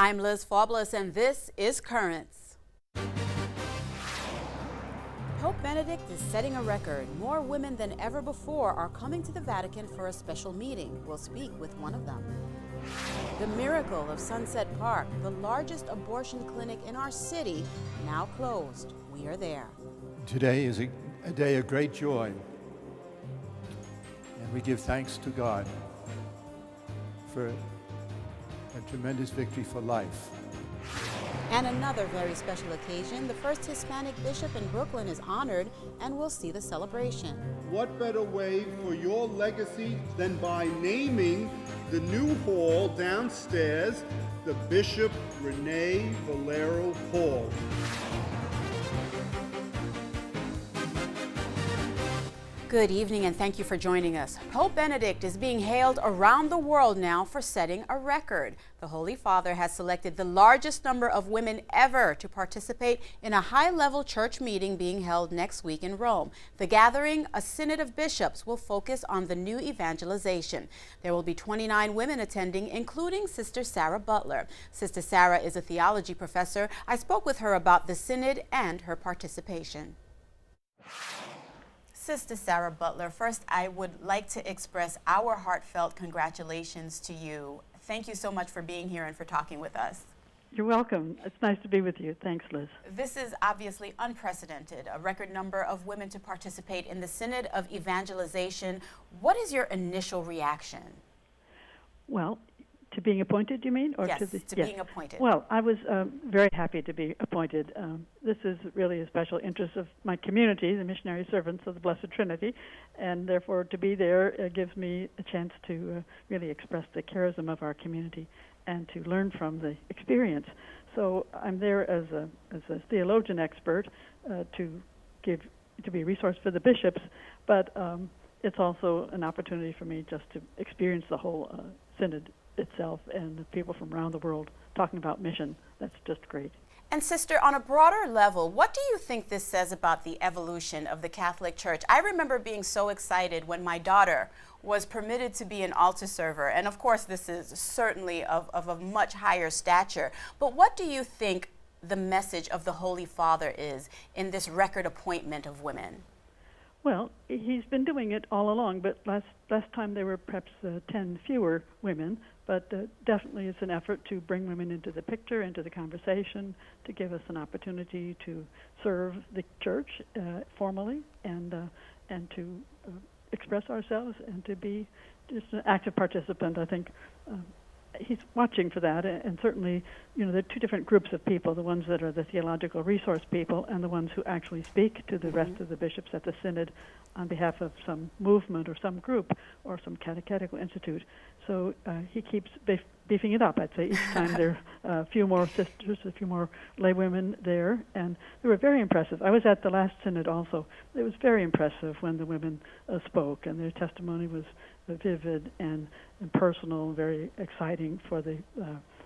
I'm Liz Faublas, and this is Currents. Pope Benedict is setting a record. More women than ever before are coming to the Vatican for a special meeting. We'll speak with one of them. The miracle of Sunset Park, the largest abortion clinic in our city, now closed. We are there. Today is a day of great joy, and we give thanks to God for a tremendous victory for life. And another very special occasion, the first Hispanic bishop in Brooklyn is honored, and we'll see the celebration. What better way for your legacy than by naming the new hall downstairs the Bishop Rene Valero Hall. Good evening, and thank you for joining us. Pope Benedict is being hailed around the world now for setting a record. The Holy Father has selected the largest number of women ever to participate in a high-level church meeting being held next week in Rome. The gathering, a synod of bishops, will focus on the new evangelization. There will be 29 women attending, including Sister Sarah Butler. Sister Sarah is a theology professor. I spoke with her about the synod and her participation. Sister Sarah Butler, first I would like to express our heartfelt congratulations to you. Thank you so much for being here and for talking with us. You're welcome. It's nice to be with you. Thanks, Liz. This is obviously unprecedented, a record number of women to participate in the Synod of Evangelization. What is your initial reaction? Well, to being appointed, you mean? Or yes, to being appointed. Well, I was very happy to be appointed. This is really a special interest of my community, the missionary servants of the Blessed Trinity, and therefore to be there gives me a chance to really express the charism of our community and to learn from the experience. So I'm there as a theologian expert to be a resource for the bishops, but it's also an opportunity for me just to experience the whole synod itself and the people from around the world talking about mission. That's just great. And Sister, on a broader level, what do you think this says about the evolution of the Catholic Church? I remember being so excited when my daughter was permitted to be an altar server. And of course, this is certainly of a much higher stature. But what do you think the message of the Holy Father is in this record appointment of women? Well, he's been doing it all along, but last time there were perhaps 10 fewer women, but definitely it's an effort to bring women into the picture, into the conversation, to give us an opportunity to serve the church formally and to express ourselves and to be just an active participant. I think he's watching for that, and certainly, there are two different groups of people, the ones that are the theological resource people and the ones who actually speak to the rest of the bishops at the synod on behalf of some movement or some group or some catechetical institute. So he keeps beefing it up. I'd say each time there are a few more sisters, a few more lay women there, and they were very impressive. I was at the last synod also. It was very impressive when the women spoke, and their testimony was vivid and personal, very exciting for the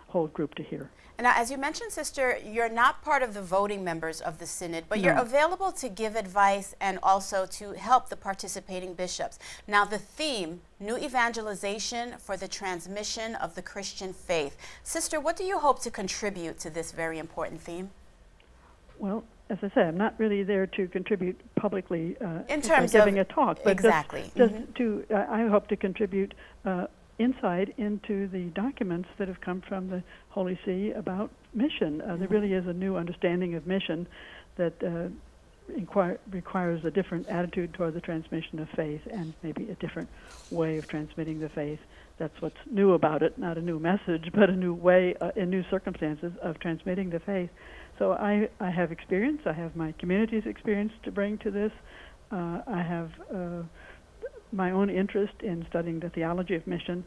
whole group to hear. And now, as you mentioned, Sister, you're not part of the voting members of the Synod, but you're available to give advice and also to help the participating bishops. Now, the theme, New Evangelization for the Transmission of the Christian Faith. Sister, what do you hope to contribute to this very important theme? Well, as I say, I'm not really there to contribute publicly in terms giving of a talk, but exactly. just to I hope to contribute insight into the documents that have come from the Holy See about mission. There really is a new understanding of mission that requires a different attitude toward the transmission of faith and maybe a different way of transmitting the faith. That's what's new about it, not a new message, but a new way in new circumstances of transmitting the faith. So I have experience. I have my community's experience to bring to this. I have my own interest in studying the theology of mission,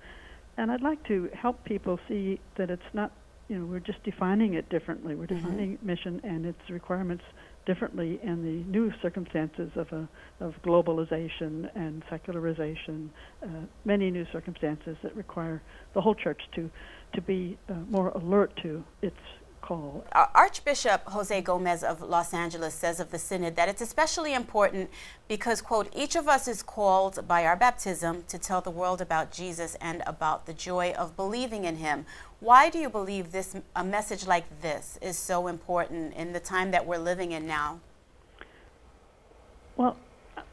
and I'd like to help people see that it's not, we're just defining it differently. We're defining mission and its requirements differently in the new circumstances of globalization and secularization, many new circumstances that require the whole church to be more alert to its call. Archbishop Jose Gomez of Los Angeles says of the Synod that it's especially important because, quote, each of us is called by our baptism to tell the world about Jesus and about the joy of believing in him. Why do you believe a message like this is so important in the time that we're living in now? Well,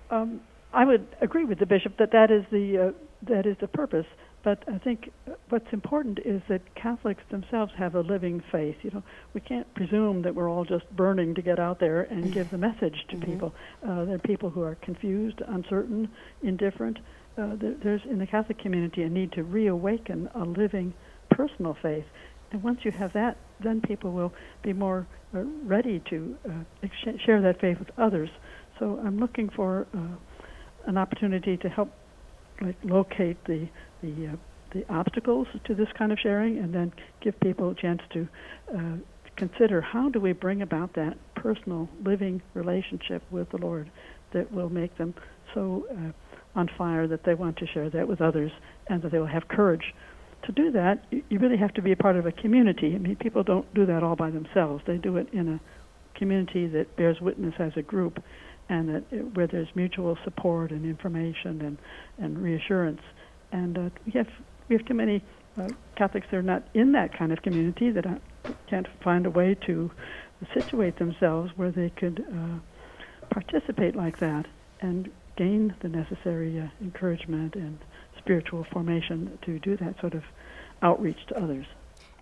I would agree with the bishop that is the purpose. But I think what's important is that Catholics themselves have a living faith. We can't presume that we're all just burning to get out there and give the message to people. There are people who are confused, uncertain, indifferent. There's in the Catholic community a need to reawaken a living personal faith. And once you have that, then people will be more ready to share that faith with others. So I'm looking for an opportunity to help locate the obstacles to this kind of sharing, and then give people a chance to consider how do we bring about that personal living relationship with the Lord that will make them so on fire that they want to share that with others, and that they will have courage. To do that, you really have to be a part of a community. I mean, people don't do that all by themselves. They do it in a community that bears witness as a group, and where there's mutual support and information and reassurance. And we have too many Catholics that are not in that kind of community, that can't find a way to situate themselves where they could participate like that and gain the necessary encouragement and spiritual formation to do that sort of outreach to others.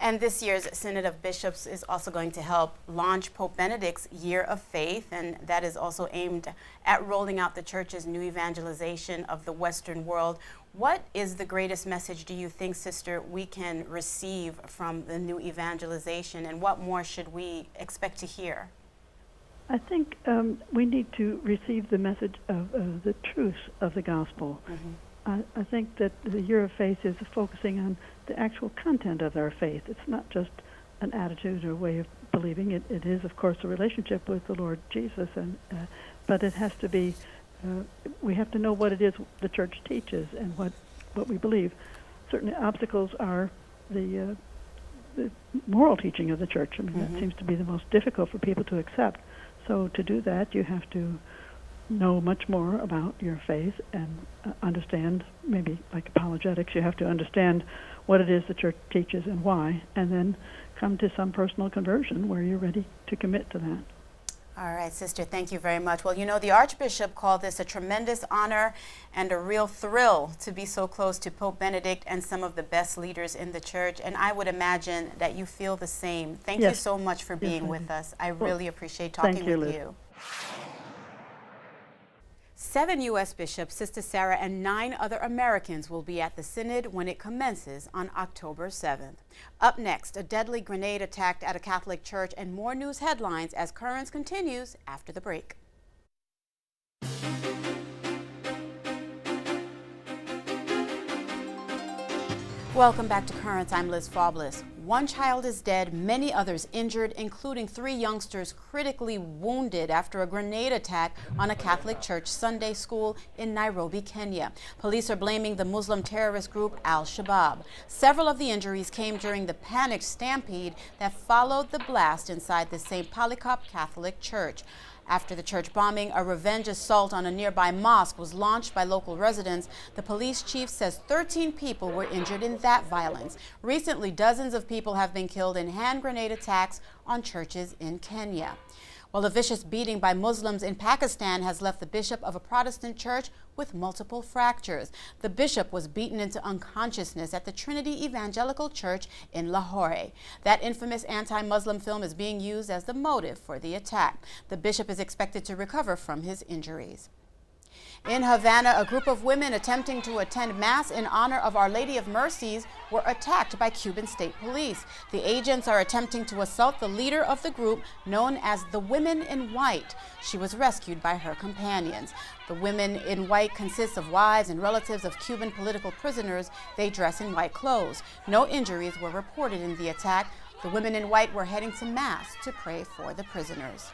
And this year's Synod of Bishops is also going to help launch Pope Benedict's Year of Faith, and that is also aimed at rolling out the Church's new evangelization of the Western world. What is the greatest message, do you think, Sister, we can receive from the new evangelization, and what more should we expect to hear? I think we need to receive the message of the truth of the gospel. I think that the Year of Faith is focusing on the actual content of our faith. It's not just an attitude or way of believing. It is, of course, a relationship with the Lord Jesus, but it has to be, we have to know what it is the Church teaches and what we believe. Certainly obstacles are the moral teaching of the Church. I mean, that seems to be the most difficult for people to accept. So to do that, you have to know much more about your faith and understand, maybe like apologetics, you have to understand what it is the Church teaches and why, and then come to some personal conversion where you're ready to commit to that. All right, Sister, thank you very much. Well, the Archbishop called this a tremendous honor and a real thrill to be so close to Pope Benedict and some of the best leaders in the Church, and I would imagine that you feel the same. Thank you so much for being with us. I really appreciate talking with you. 7 U.S. bishops, Sister Sarah, and 9 other Americans will be at the Synod when it commences on October 7th. Up next, a deadly grenade attacked at a Catholic church, and more news headlines as Currents continues after the break. Welcome back to Currents. I'm Liz Faubles. One child is dead, many others injured, including 3 youngsters critically wounded after a grenade attack on a Catholic church Sunday school in Nairobi, Kenya. Police are blaming the Muslim terrorist group Al-Shabaab. Several of the injuries came during the panicked stampede that followed the blast inside the St. Polycarp Catholic Church. After the church bombing, a revenge assault on a nearby mosque was launched by local residents. The police chief says 13 people were injured in that violence. Recently, dozens of people have been killed in hand grenade attacks on churches in Kenya. Well, a vicious beating by Muslims in Pakistan has left the bishop of a Protestant church with multiple fractures. The bishop was beaten into unconsciousness at the Trinity Evangelical Church in Lahore. That infamous anti-Muslim film is being used as the motive for the attack. The bishop is expected to recover from his injuries. In Havana, a group of women attempting to attend Mass in honor of Our Lady of Mercies were attacked by Cuban state police. The agents are attempting to assault the leader of the group, known as the Women in White. She was rescued by her companions. The Women in White consists of wives and relatives of Cuban political prisoners. They dress in white clothes. No injuries were reported in the attack. The Women in White were heading to Mass to pray for the prisoners.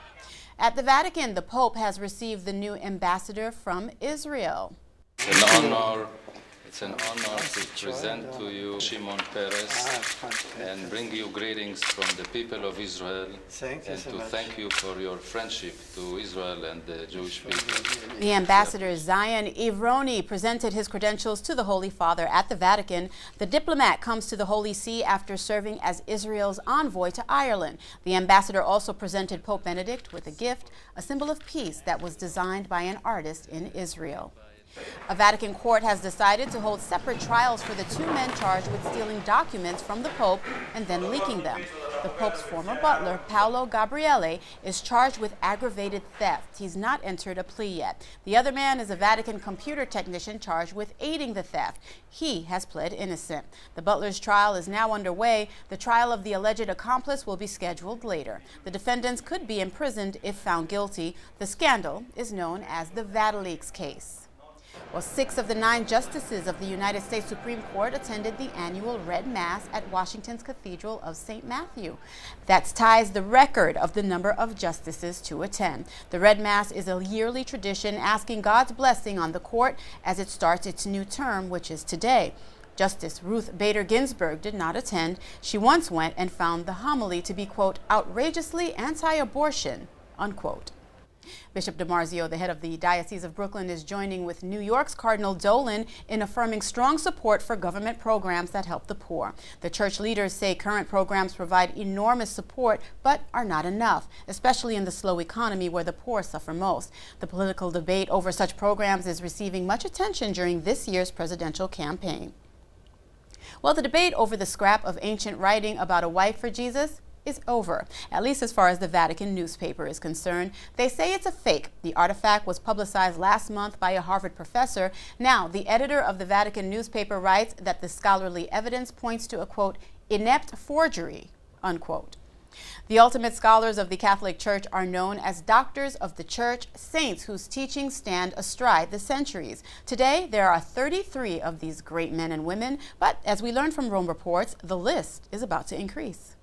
At the Vatican, the Pope has received the new ambassador from Israel. An honor It's an honor to present to you Shimon Peres and bring you greetings from the people of Israel and to thank you for your friendship to Israel and the Jewish people. The ambassador Zion Evroni presented his credentials to the Holy Father at the Vatican. The diplomat comes to the Holy See after serving as Israel's envoy to Ireland. The ambassador also presented Pope Benedict with a gift, a symbol of peace that was designed by an artist in Israel. A Vatican court has decided to hold separate trials for the two men charged with stealing documents from the Pope and then leaking them. The Pope's former butler, Paolo Gabriele, is charged with aggravated theft. He's not entered a plea yet. The other man is a Vatican computer technician charged with aiding the theft. He has pled innocent. The butler's trial is now underway. The trial of the alleged accomplice will be scheduled later. The defendants could be imprisoned if found guilty. The scandal is known as the Vatileaks case. Well, 6 of the 9 justices of the United States Supreme Court attended the annual Red Mass at Washington's Cathedral of St. Matthew. That ties the record of the number of justices to attend. The Red Mass is a yearly tradition asking God's blessing on the court as it starts its new term, which is today. Justice Ruth Bader Ginsburg did not attend. She once went and found the homily to be, quote, outrageously anti-abortion, unquote. Bishop DiMarzio, the head of the Diocese of Brooklyn, is joining with New York's Cardinal Dolan in affirming strong support for government programs that help the poor. The church leaders say current programs provide enormous support but are not enough, especially in the slow economy where the poor suffer most. The political debate over such programs is receiving much attention during this year's presidential campaign. Well, the debate over the scrap of ancient writing about a wife for Jesus is over, at least as far as the Vatican newspaper is concerned. They say it's a fake. The artifact was publicized last month by a Harvard professor. Now, the editor of the Vatican newspaper writes that the scholarly evidence points to a, quote, inept forgery, unquote. The ultimate scholars of the Catholic Church are known as doctors of the Church, saints whose teachings stand astride the centuries. Today, there are 33 of these great men and women, but as we learned from Rome Reports, the list is about to increase.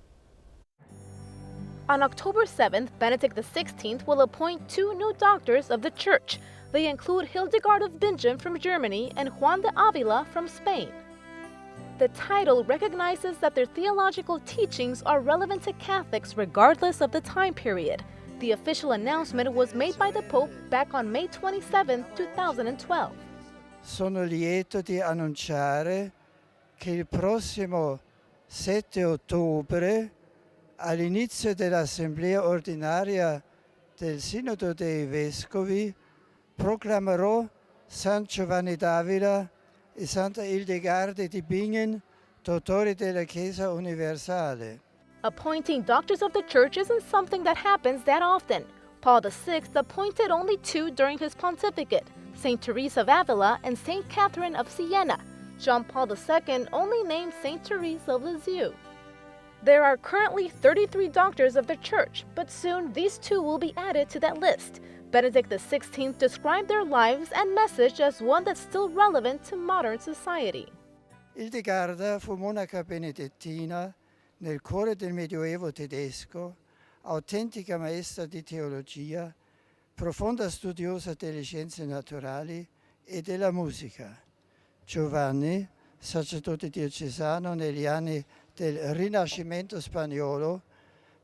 On October 7th, Benedict XVI will appoint 2 new doctors of the Church. They include Hildegard of Bingen from Germany and Juan de Avila from Spain. The title recognizes that their theological teachings are relevant to Catholics regardless of the time period. The official announcement was made by the Pope back on May 27, 2012. Sono lieto di annunciare che il prossimo 7 ottobre all'inizio dell'Assemblea ordinaria del Sinodo dei Vescovi proclamerò San Giovanni d'Avila e Santa Hildegarde di Bingen dottori della Chiesa Universale. Appointing doctors of the Church isn't something that happens that often. Paul VI appointed only 2 during his pontificate, St. Teresa of Avila and St. Catherine of Siena. John Paul II only named St. Teresa of Lisieux. There are currently 33 doctors of the Church, but soon these 2 will be added to that list. Benedict XVI described their lives and message as one that's still relevant to modern society. Hildegarda fu monaca benedettina nel cuore del Medioevo tedesco, autentica maestra di teologia, profonda studiosa delle scienze naturali e della musica. Giovanni, sacerdote diocesano negli anni del Rinascimento spagnolo,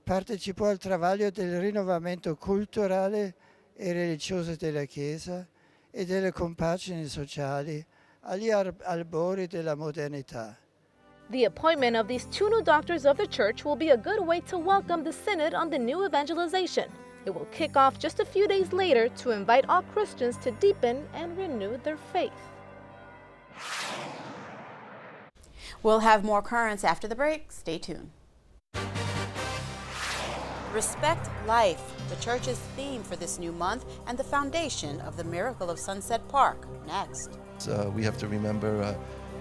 partecipò al travaglio del rinnovamento culturale e religioso della Chiesa e delle compagini sociali agli albori della modernità. The appointment of these 2 new doctors of the Church will be a good way to welcome the Synod on the new evangelization. It will kick off just a few days later to invite all Christians to deepen and renew their faith. We'll have more currents after the break. Stay tuned. Respect life, the church's theme for this new month and the foundation of the miracle of Sunset Park. Next. We have to remember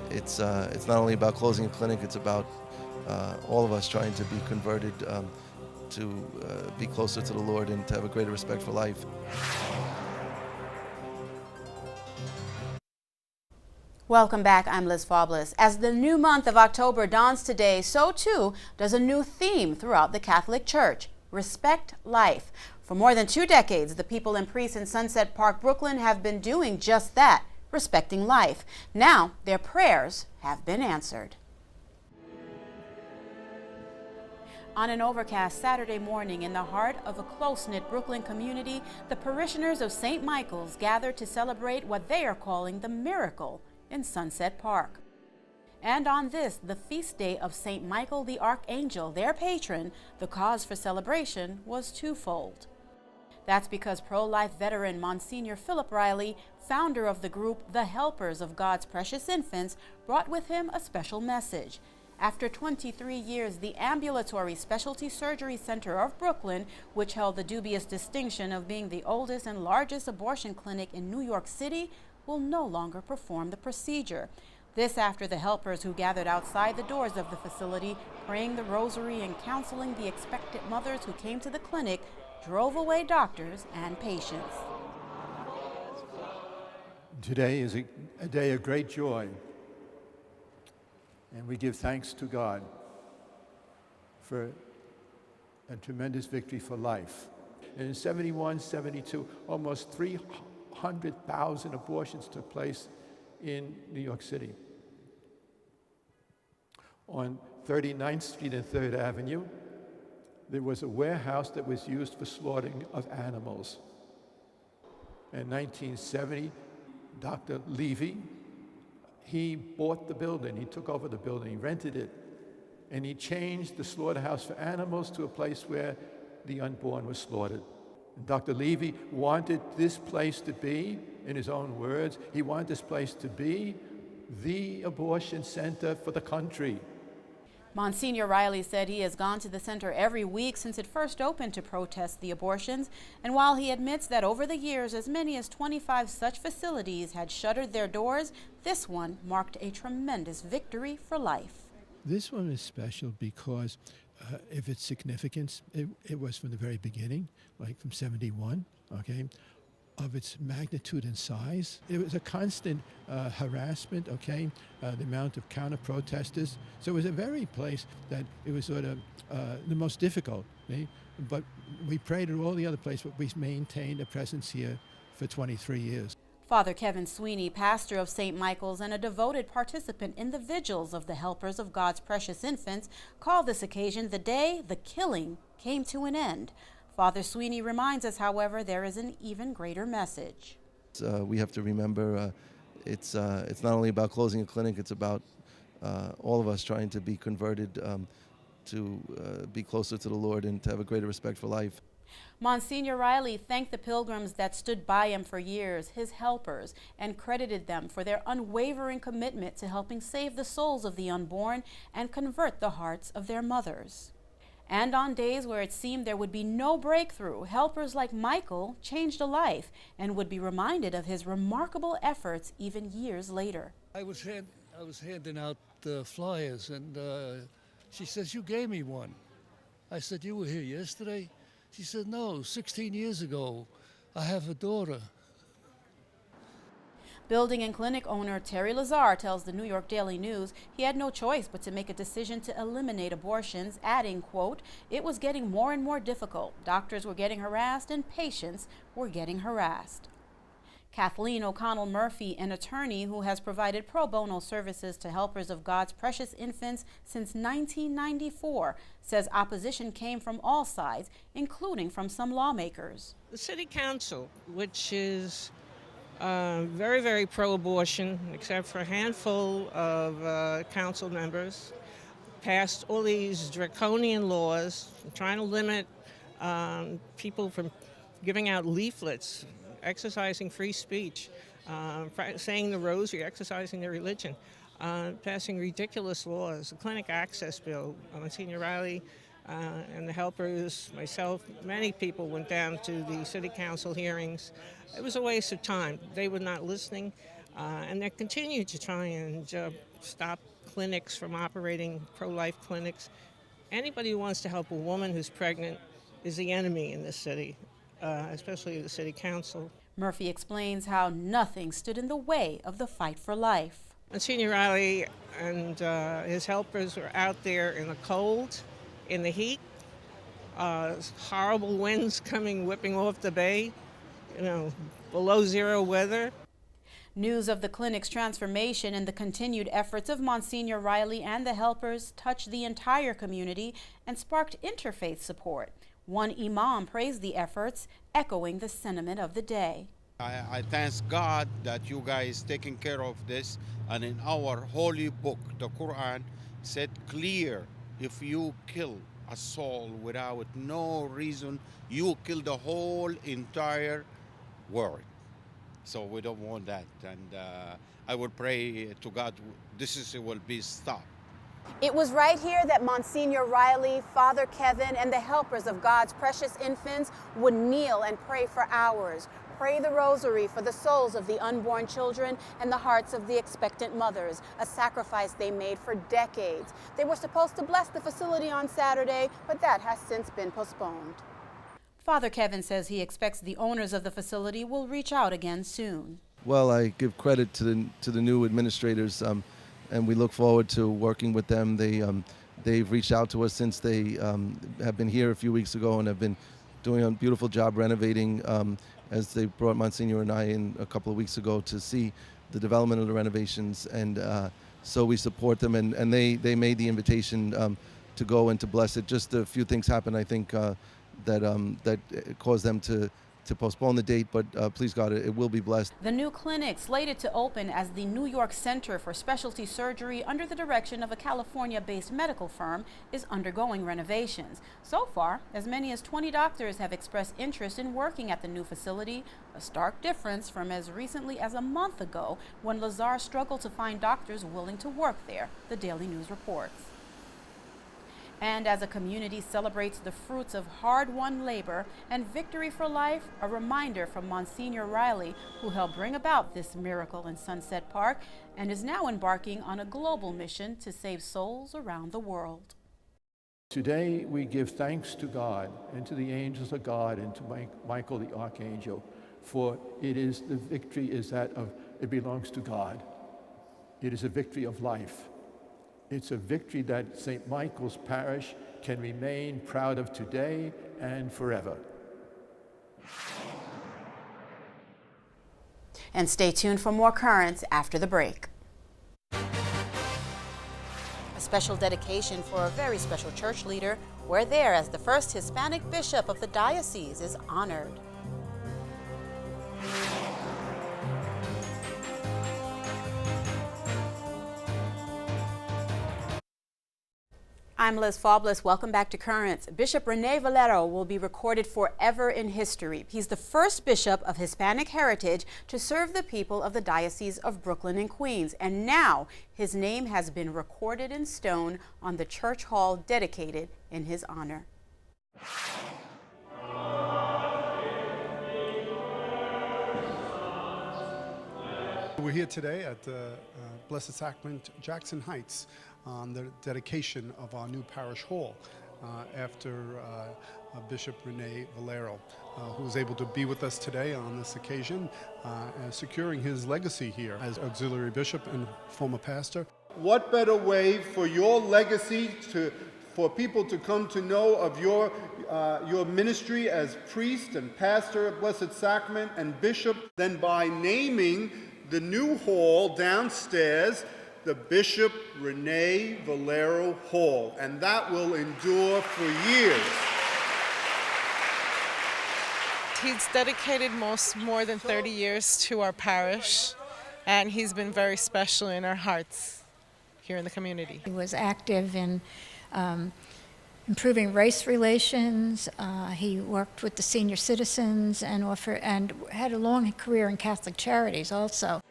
it's not only about closing a clinic, it's about all of us trying to be converted to be closer to the Lord and to have a greater respect for life. Welcome back. I'm Liz Faublas. As the new month of October dawns today, so too does a new theme throughout the Catholic Church: respect life. For more than 2 decades, the people and priests in Sunset Park, Brooklyn have been doing just that, respecting life. Now their prayers have been answered. On an overcast Saturday morning in the heart of a close-knit Brooklyn community, the parishioners of St. Michael's gathered to celebrate what they are calling the miracle in Sunset Park. And on this, the feast day of St. Michael the Archangel, their patron, the cause for celebration was twofold. That's because pro-life veteran Monsignor Philip Riley, founder of the group The Helpers of God's Precious Infants, brought with him a special message. After 23 years, the Ambulatory Specialty Surgery Center of Brooklyn, which held the dubious distinction of being the oldest and largest abortion clinic in New York City, will no longer perform the procedure. This after the helpers who gathered outside the doors of the facility, praying the rosary and counseling the expectant mothers who came to the clinic, drove away doctors and patients. Today is a day of great joy, and we give thanks to God for a tremendous victory for life. And in 71, 72, almost 300,000 abortions took place in New York City. On 39th Street and 3rd Avenue, there was a warehouse that was used for slaughtering of animals. In 1970, Dr. Levy, he bought the building, he took over the building, he rented it, and he changed the slaughterhouse for animals to a place where the unborn was slaughtered. And Dr. Levy wanted this place to be, in his own words, he wanted this place to be the abortion center for the country. Monsignor Riley said he has gone to the center every week since it first opened to protest the abortions, and while he admits that over the years as many as 25 such facilities had shuttered their doors, this one marked a tremendous victory for life. This one is special because of its significance. It was from the very beginning, like from 71, okay? Of its magnitude and size. It was a constant harassment, okay, the amount of counter-protesters. So it was a very place that it was sort of the most difficult, okay? But we prayed at all the other places, but we maintained a presence here for 23 years. Father Kevin Sweeney, pastor of St. Michael's and a devoted participant in the vigils of the Helpers of God's Precious Infants, called this occasion the day the killing came to an end. Father Sweeney reminds us, however, there is an even greater message. We have to remember it's not only about closing a clinic, it's about all of us trying to be converted to be closer to the Lord and to have a greater respect for life. Monsignor Riley thanked the pilgrims that stood by him for years, his helpers, and credited them for their unwavering commitment to helping save the souls of the unborn and convert the hearts of their mothers. And on days where it seemed there would be no breakthrough, helpers like Michael changed a life and would be reminded of his remarkable efforts even years later. I was handing out flyers, and she says, "You gave me one." I said, "You were here yesterday?" She said, "No, 16 years ago. I have a daughter." Building and clinic owner Terry Lazar tells the New York Daily News he had no choice but to make a decision to eliminate abortions, adding, quote, "It was getting more and more difficult. Doctors were getting harassed and patients were getting harassed." Kathleen O'Connell Murphy, an attorney who has provided pro bono services to Helpers of God's Precious Infants since 1994, says opposition came from all sides, including from some lawmakers. The City Council, which is very, very pro-abortion, except for a handful of council members, passed all these draconian laws trying to limit people from giving out leaflets, exercising free speech, saying the rosary, exercising their religion, passing ridiculous laws. The clinic access bill, Monsignor Riley and the helpers, myself, many people went down to the city council hearings. It was a waste of time. They were not listening, and they continued to try and stop clinics from operating, pro-life clinics. Anybody who wants to help a woman who's pregnant is the enemy in this city, especially the city council. Murphy explains how nothing stood in the way of the fight for life. Monsignor Riley and his helpers were out there in the cold, in the heat, horrible winds whipping off the bay, below zero weather. News of the clinic's transformation and the continued efforts of Monsignor Riley and the helpers touched the entire community and sparked interfaith support. One imam praised the efforts, echoing the sentiment of the day. I thank God that you guys taking care of this, and in our holy book, the Quran, said clear, if you kill a soul without no reason, you kill the whole entire world. So we don't want that, and I will pray to God this will be stopped. It was right here that Monsignor Riley, Father Kevin, and the helpers of God's precious infants would kneel and pray for hours. Pray the rosary for the souls of the unborn children and the hearts of the expectant mothers, a sacrifice they made for decades. They were supposed to bless the facility on Saturday, but that has since been postponed. Father Kevin says he expects the owners of the facility will reach out again soon. Well, I give credit to the new administrators, and we look forward to working with them. They've reached out to us since they have been here a few weeks ago and have been doing a beautiful job renovating, as they brought Monsignor and I in a couple of weeks ago to see the development of the renovations, and so we support them, and they made the invitation to go and to bless it. Just a few things happened, I think, that caused them to postpone the date, but please God, it will be blessed. The new clinic, slated to open as the New York Center for Specialty Surgery under the direction of a California-based medical firm, is undergoing renovations. So far, as many as 20 doctors have expressed interest in working at the new facility, a stark difference from as recently as a month ago when Lazar struggled to find doctors willing to work there, the Daily News reports. And as a community celebrates the fruits of hard-won labor and victory for life, a reminder from Monsignor Riley, who helped bring about this miracle in Sunset Park and is now embarking on a global mission to save souls around the world. Today we give thanks to God and to the angels of God and to Michael the Archangel, for the victory is that of, it belongs to God. It is a victory of life. It's a victory that St. Michael's Parish can remain proud of today and forever. And stay tuned for more currents after the break. A special dedication for a very special church leader. We're there as the first Hispanic bishop of the diocese is honored. I'm Liz Faublas. Welcome back to Currents. Bishop Rene Valero will be recorded forever in history. He's the first bishop of Hispanic heritage to serve the people of the Diocese of Brooklyn and Queens. And now his name has been recorded in stone on the church hall dedicated in his honor. We're here today at the Blessed Sacrament Jackson Heights on the dedication of our new parish hall after Bishop Rene Valero, who was able to be with us today on this occasion, securing his legacy here as auxiliary bishop and former pastor. What better way for your legacy for people to come to know of your ministry as priest and pastor of Blessed Sacrament and bishop than by naming the new hall downstairs the Bishop Rene Valero Hall, and that will endure for years. He's dedicated more than 30 years to our parish, and he's been very special in our hearts here in the community. He was active in improving race relations. He worked with the senior citizens and had a long career in Catholic Charities also.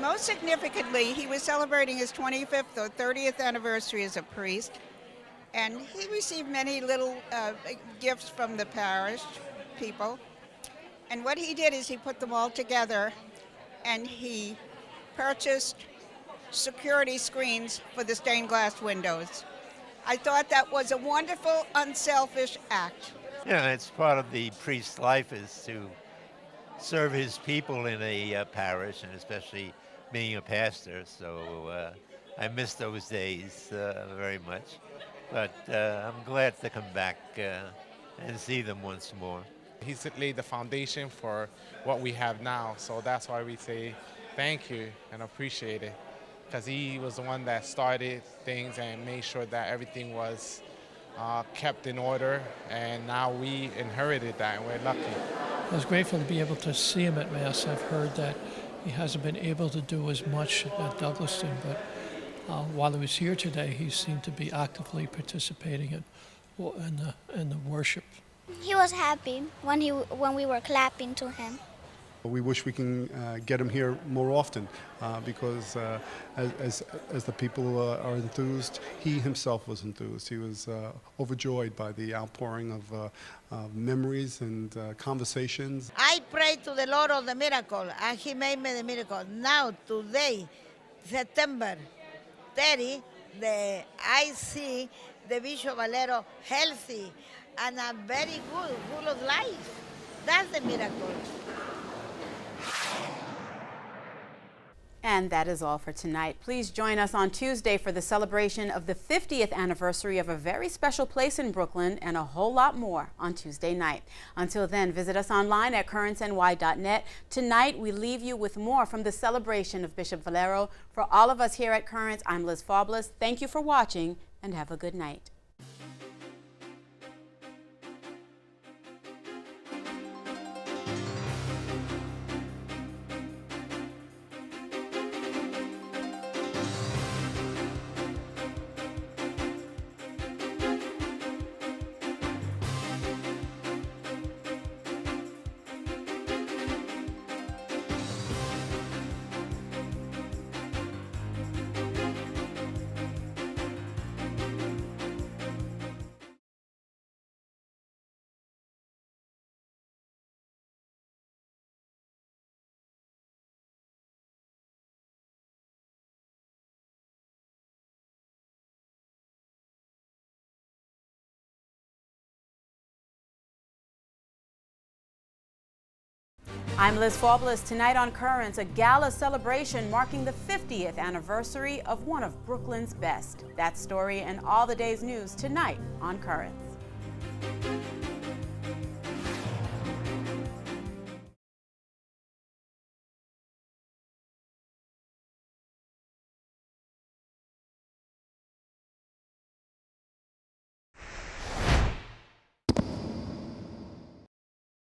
Most significantly, he was celebrating his 25th or 30th anniversary as a priest, and he received many little gifts from the parish people. And what he did is he put them all together, and he purchased security screens for the stained glass windows. I thought that was a wonderful, unselfish act. Yeah, it's part of the priest's life is to serve his people in a parish, and especially being a pastor. So I miss those days very much. But I'm glad to come back and see them once more. He's laid the foundation for what we have now, so that's why we say thank you and appreciate it, because he was the one that started things and made sure that everything was kept in order, and now we inherited that, and we're lucky. I was grateful to be able to see him at Mass. I've heard that he hasn't been able to do as much at Douglaston, but while he was here today, he seemed to be actively participating in the worship. He was happy when we were clapping to him. We wish we can get him here more often because as the people are enthused, he himself was enthused. He was overjoyed by the outpouring of memories and conversations. I prayed to the Lord of the miracle, and he made me the miracle. Now, today, September 30, I see the Bishop Valero healthy and very good, full of life. That's the miracle. And that is all for tonight. Please join us on Tuesday for the celebration of the 50th anniversary of a very special place in Brooklyn, and a whole lot more on Tuesday night. Until then, visit us online at currentsny.net. Tonight, we leave you with more from the celebration of Bishop Valero. For all of us here at Currents, I'm Liz Faublas. Thank you for watching, and have a good night. I'm Liz Faublas. Tonight on Currents, a gala celebration marking the 50th anniversary of one of Brooklyn's best. That story and all the day's news tonight on Currents.